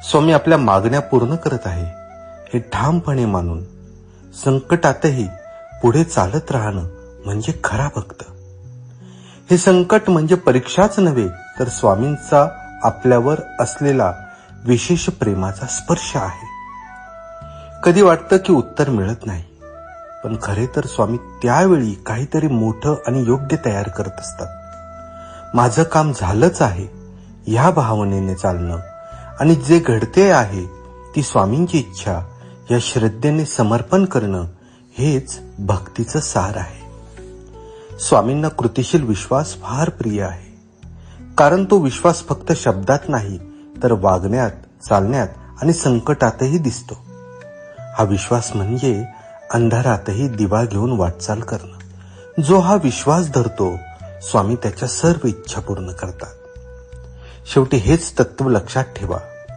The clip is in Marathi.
स्वामी आपल्या मागण्या पूर्ण करत आहे हे ठामपणे मानून संकटातही पुढे चालत राहणं म्हणजे खरा भक्त. हे संकट म्हणजे परीक्षाच नव्हे तर स्वामींचा आपल्यावर असलेला विशेष प्रेमाचा स्पर्श आहे. कधी वाटतं की उत्तर मिळत नाही, पण खरे तर स्वामी त्यावेळी काहीतरी मोठं आणि योग्य तयार करत असतात. माझं काम झालंच आहे ह्या भावनेने चालणं आणि जे घडते आहे ती स्वामींची इच्छा या श्रद्धेने समर्पण करणं हेच भक्तीचं सार आहे. स्वामींना कृतिशील विश्वास फार प्रिय आहे, कारण तो विश्वास फक्त शब्दात नाही तर वागण्यात, चालण्यात आणि संकटातही दिसतो. हा विश्वास म्हणजे अंधारातही दिवा घेऊन वाटचाल करणं. जो हा विश्वास धरतो स्वामी त्याच्या सर्व इच्छा पूर्ण करतात. शेवटी हेच तत्व लक्षात ठेवा.